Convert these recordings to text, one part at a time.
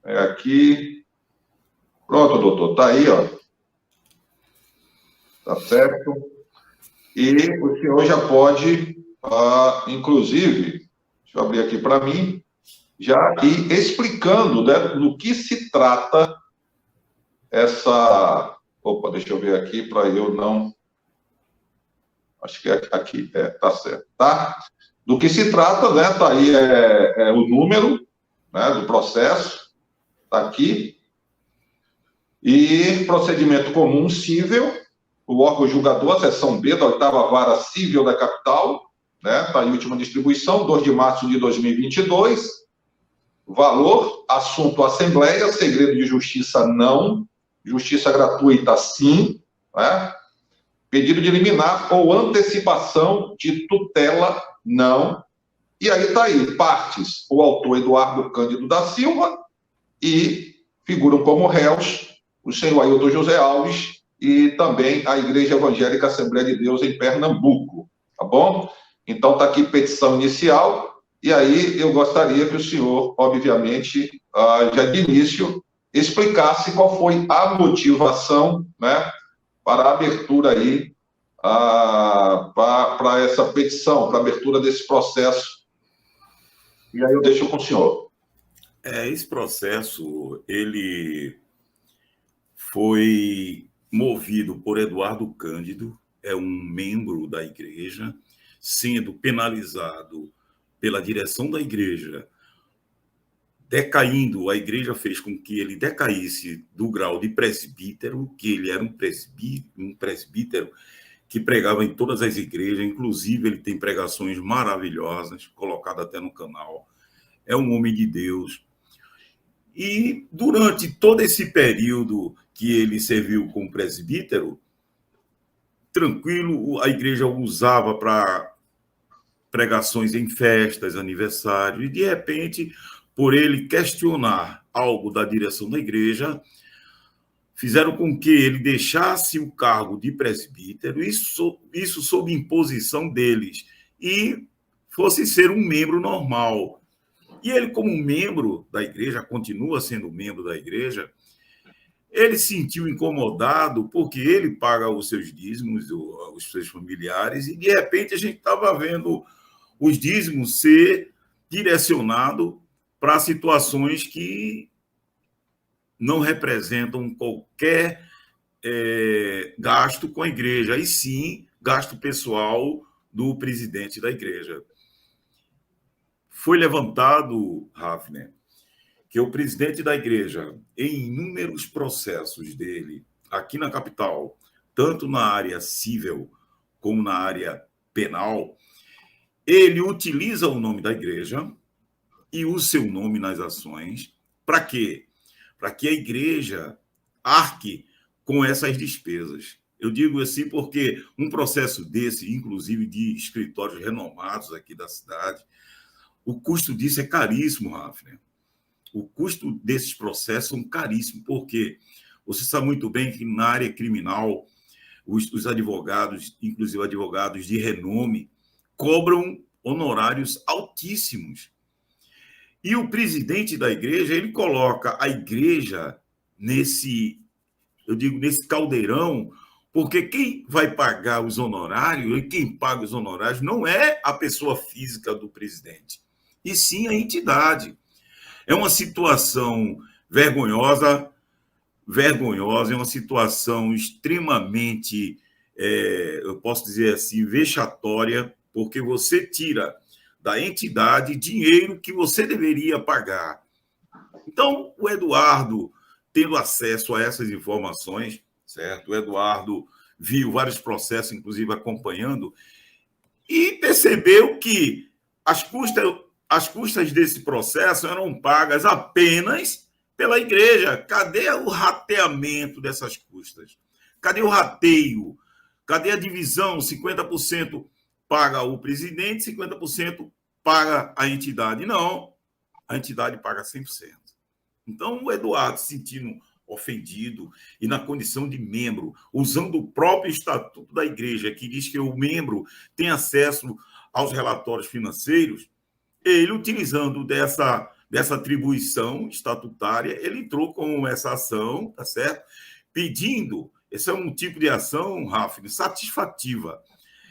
É aqui. Pronto, doutor, tá aí, ó. Tá certo? E o senhor já pode, inclusive, deixa eu abrir aqui para mim, já ir explicando, né, no que se trata essa. Opa, deixa eu ver aqui para eu não. Acho que é aqui, tá certo, tá? Do que se trata, né? Tá aí o número, né, do processo, tá aqui. E procedimento comum cível, o órgão julgador, a seção B da 8ª Vara Cível da Capital, né? Tá aí, última distribuição, 2 de março de 2022. Valor, assunto Assembleia, segredo de justiça não, justiça gratuita sim, né? Pedido de liminar ou antecipação de tutela não. E aí está aí, partes, o autor Eduardo Cândido da Silva e figuram como réus o senhor Ailton José Alves e também a Igreja Evangélica Assembleia de Deus em Pernambuco, tá bom? Então está aqui petição inicial e aí eu gostaria que o senhor, obviamente, já de início, explicasse qual foi a motivação, né, para a abertura aí, para essa petição, para a abertura desse processo. E aí eu deixo com o senhor. Esse processo, ele foi movido por Eduardo Cândido, é um membro da igreja, sendo penalizado pela direção da igreja, decaindo, a igreja fez com que ele decaísse do grau de presbítero, que ele era um presbítero que pregava em todas as igrejas, inclusive ele tem pregações maravilhosas, colocadas até no canal. É um homem de Deus. E durante todo esse período que ele serviu como presbítero, tranquilo, a igreja usava para pregações em festas, aniversários, e de repente, por ele questionar algo da direção da igreja, fizeram com que ele deixasse o cargo de presbítero, isso sob imposição deles, e fosse ser um membro normal. E ele, como membro da igreja, continua sendo membro da igreja, ele se sentiu incomodado porque ele paga os seus dízimos, os seus familiares, e de repente a gente estava vendo os dízimos ser direcionado para situações que não representam qualquer gasto com a igreja, e sim gasto pessoal do presidente da igreja. Foi levantado, Hafner, que o presidente da igreja, em inúmeros processos dele, aqui na capital, tanto na área civil como na área penal, ele utiliza o nome da igreja e o seu nome nas ações. Para quê? Para que a igreja arque com essas despesas. Eu digo assim porque um processo desse, inclusive de escritórios renomados aqui da cidade, o custo disso é caríssimo, Hafner. O custo desses processos são caríssimos, porque você sabe muito bem que na área criminal, os advogados, inclusive advogados de renome, cobram honorários altíssimos. E o presidente da igreja, ele coloca a igreja nesse caldeirão, porque quem vai pagar os honorários e quem paga os honorários não é a pessoa física do presidente, e sim a entidade. É uma situação vergonhosa, é uma situação extremamente, eu posso dizer assim, vexatória, porque você tira da entidade dinheiro que você deveria pagar. Então, o Eduardo, tendo acesso a essas informações, certo? O Eduardo viu vários processos, inclusive acompanhando, e percebeu que as custas desse processo eram pagas apenas pela igreja. Cadê o rateamento dessas custas? Cadê o rateio? Cadê a divisão? 50% paga o presidente, 50% paga a entidade. Não, a entidade paga 100%. Então, o Eduardo, se sentindo ofendido e na condição de membro, usando o próprio estatuto da igreja, que diz que o membro tem acesso aos relatórios financeiros, ele, utilizando dessa dessa atribuição estatutária, ele entrou com essa ação, tá certo? Pedindo, esse é um tipo de ação, Rafa, satisfativa.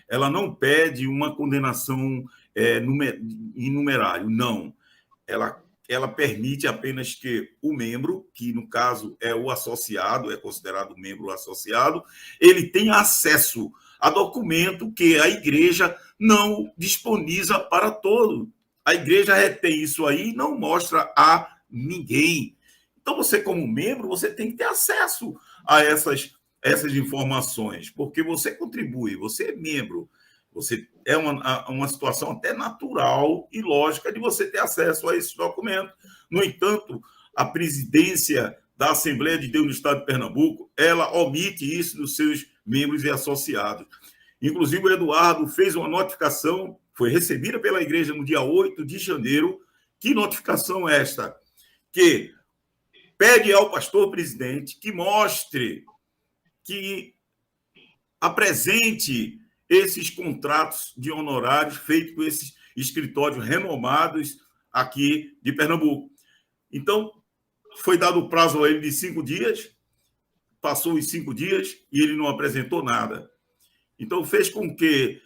Ela não pede uma condenação em numerário, não. Ela permite apenas que o membro, que no caso é o associado, é considerado membro associado, ele tenha acesso a documento que a igreja não disponibiliza para todo. A igreja retém isso aí e não mostra a ninguém. Então, você, como membro, você tem que ter acesso a essas informações, porque você contribui, você é membro. Você é uma situação até natural e lógica de você ter acesso a esses documentos. No entanto, a presidência da Assembleia de Deus no Estado de Pernambuco, ela omite isso dos seus membros e associados. Inclusive, o Eduardo fez uma notificação, foi recebida pela igreja no dia 8 de janeiro. Que notificação é esta? Que pede ao pastor presidente que mostre, que apresente esses contratos de honorários feitos por esses escritórios renomados aqui de Pernambuco. Então, foi dado o prazo a ele de 5 dias, passou os 5 dias e ele não apresentou nada. Então, fez com que,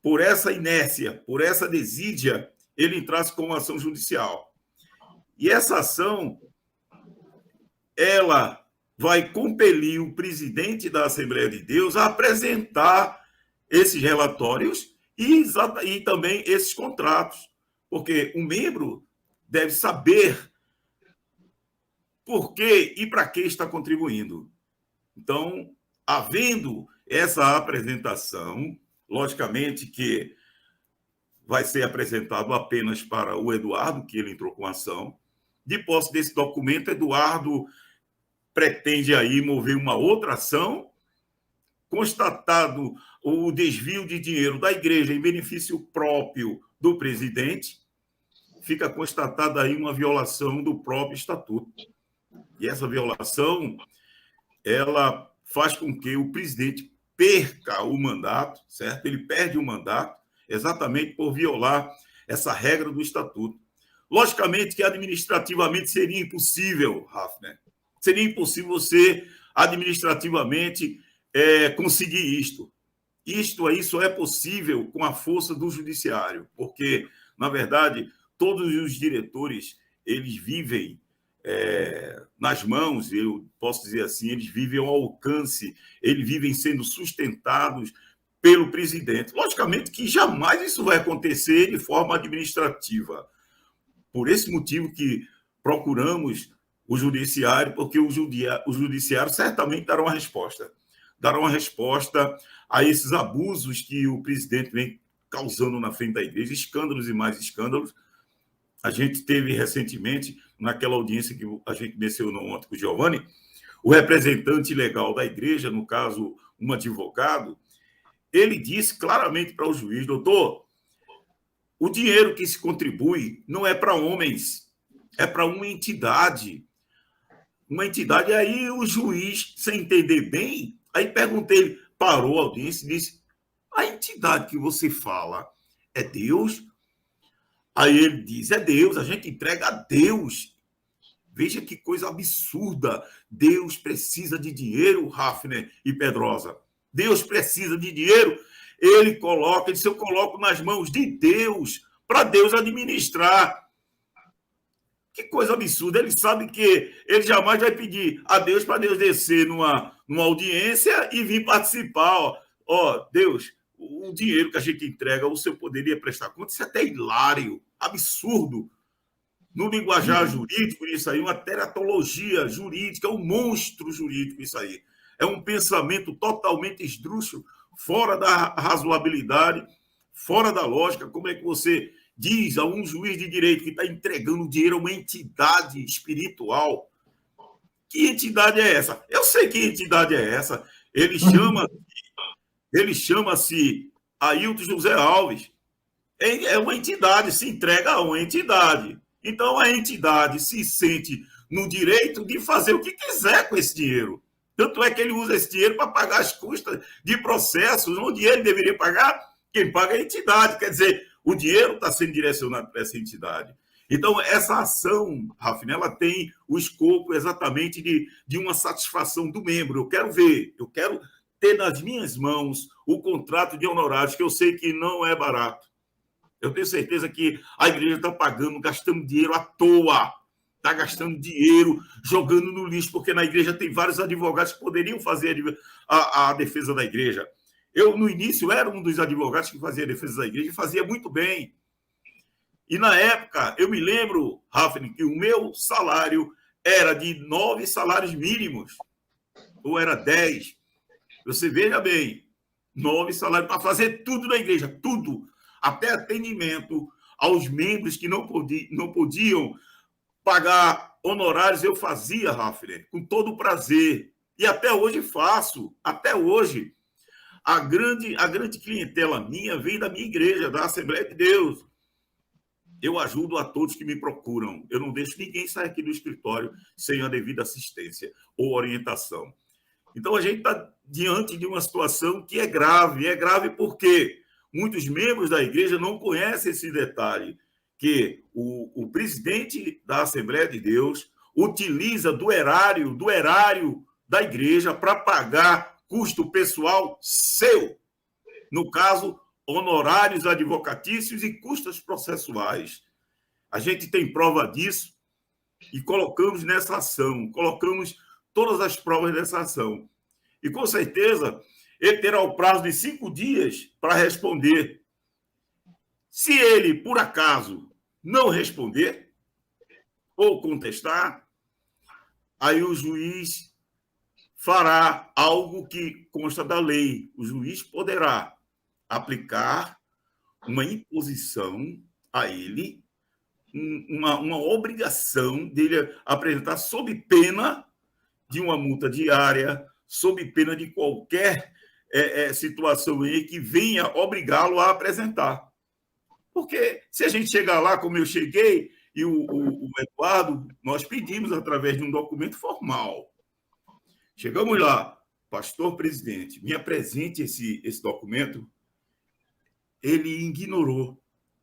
por essa inércia, por essa desídia, ele entrasse com uma ação judicial. E essa ação, ela vai compelir o presidente da Assembleia de Deus a apresentar esses relatórios e também esses contratos, porque o membro deve saber por que e para que está contribuindo. Então, havendo essa apresentação, logicamente que vai ser apresentado apenas para o Eduardo, que ele entrou com ação. De posse desse documento, Eduardo pretende aí mover uma outra ação, constatado o desvio de dinheiro da igreja em benefício próprio do presidente, fica constatada aí uma violação do próprio estatuto. E essa violação, ela faz com que o presidente perca o mandato, certo? Ele perde o mandato exatamente por violar essa regra do estatuto. Logicamente que administrativamente seria impossível, Rafa, seria impossível você administrativamente conseguir isto. Isto aí só é possível com a força do judiciário, porque, na verdade, todos os diretores, eles vivem nas mãos, eu posso dizer assim, eles vivem ao alcance, eles vivem sendo sustentados pelo presidente. Logicamente que jamais isso vai acontecer de forma administrativa. Por esse motivo que procuramos o judiciário, porque o judiciário certamente dará uma resposta a esses abusos que o presidente vem causando na frente da igreja, escândalos e mais escândalos. A gente teve recentemente, naquela audiência que a gente mencionou ontem com o Giovanni, o representante legal da igreja, no caso, um advogado, ele disse claramente para o juiz: doutor, o dinheiro que se contribui não é para homens, é para uma entidade. Uma entidade. Aí o juiz, sem entender bem, aí perguntei, parou a audiência e disse: a entidade que você fala é Deus? Aí ele diz: é Deus, a gente entrega a Deus. Veja que coisa absurda. Deus precisa de dinheiro, Hafner e Pedrosa. Deus precisa de dinheiro. Ele disse: eu coloco nas mãos de Deus, para Deus administrar. Que coisa absurda. Ele sabe que ele jamais vai pedir a Deus para Deus descer numa audiência e vir participar. Ó, Deus, o dinheiro que a gente entrega, o senhor poderia prestar conta? Isso é até hilário, absurdo. No linguajar jurídico, isso aí, uma teratologia jurídica, um monstro jurídico, isso aí. É um pensamento totalmente esdrúxulo, fora da razoabilidade, fora da lógica. Como é que você diz a um juiz de direito que está entregando dinheiro a uma entidade espiritual? Que entidade é essa? Eu sei que entidade é essa. Ele chama-se Ailton José Alves. É uma entidade, se entrega a uma entidade. Então, a entidade se sente no direito de fazer o que quiser com esse dinheiro. Tanto é que ele usa esse dinheiro para pagar as custas de processos onde ele deveria pagar. Quem paga é a entidade. Quer dizer, o dinheiro está sendo direcionado para essa entidade. Então, essa ação, Rafine, ela tem o escopo exatamente de uma satisfação do membro. Eu quero ter nas minhas mãos o contrato de honorários, que eu sei que não é barato. Eu tenho certeza que a igreja está pagando, gastando dinheiro à toa. Está gastando dinheiro, jogando no lixo, porque na igreja tem vários advogados que poderiam fazer a defesa da igreja. Eu, no início, era um dos advogados que fazia a defesa da igreja e fazia muito bem. E, na época, eu me lembro, Rafine, que o meu salário era de 9 salários mínimos, ou era 10. Você veja bem, 9 salários para fazer tudo na igreja, tudo, até atendimento aos membros que não podiam pagar honorários, eu fazia, Rafine, com todo prazer. E até hoje faço, até hoje. A grande clientela minha vem da minha igreja, da Assembleia de Deus. Eu ajudo a todos que me procuram. Eu não deixo ninguém sair aqui do escritório sem a devida assistência ou orientação. Então, a gente está diante de uma situação que é grave. É grave porque muitos membros da igreja não conhecem esse detalhe, que o presidente da Assembleia de Deus utiliza do erário da igreja para pagar custo pessoal seu. No caso, honorários advocatícios e custos processuais. A gente tem prova disso e colocamos nessa ação, colocamos todas as provas dessa ação. E, com certeza, ele terá o prazo de 5 dias para responder. Se ele, por acaso, não responder ou contestar, aí o juiz fará algo que consta da lei. O juiz poderá aplicar uma imposição a ele, uma obrigação dele apresentar sob pena de uma multa diária, sob pena de qualquer situação aí que venha obrigá-lo a apresentar. Porque se a gente chegar lá, como eu cheguei, e o Eduardo, nós pedimos através de um documento formal. Chegamos lá, pastor presidente, me apresente esse documento. Ele ignorou.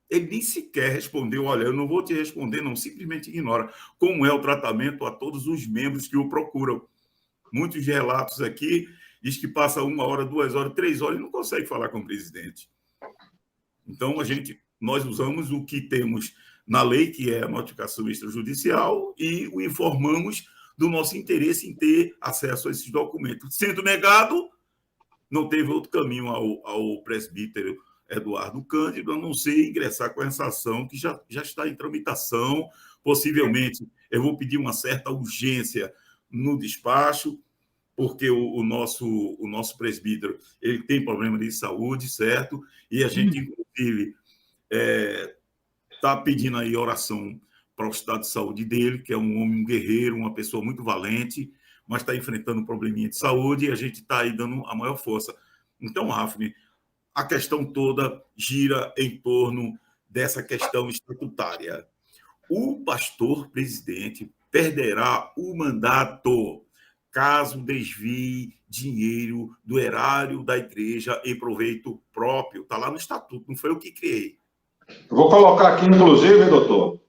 Ele nem sequer respondeu, olha, eu não vou te responder, não, simplesmente ignora. Como é o tratamento a todos os membros que o procuram. Muitos relatos aqui diz que passa 1 hora, 2 horas, 3 horas e não consegue falar com o presidente. Então, nós usamos o que temos na lei, que é a notificação extrajudicial, e o informamos do nosso interesse em ter acesso a esses documentos. Sendo negado, não teve outro caminho ao presbítero Eduardo Cândido, a não ser ingressar com essa ação que já está em tramitação. Possivelmente, eu vou pedir uma certa urgência no despacho, porque o nosso presbítero ele tem problema de saúde, certo? E a gente, inclusive, está pedindo aí oração para o estado de saúde dele, que é um homem, um guerreiro, uma pessoa muito valente, mas está enfrentando um probleminha de saúde e a gente está aí dando a maior força. Então, Rafine, a questão toda gira em torno dessa questão estatutária. O pastor presidente perderá o mandato caso desvie dinheiro do erário da igreja em proveito próprio. Está lá no estatuto, não foi eu que criei. Vou colocar aqui, inclusive, doutor,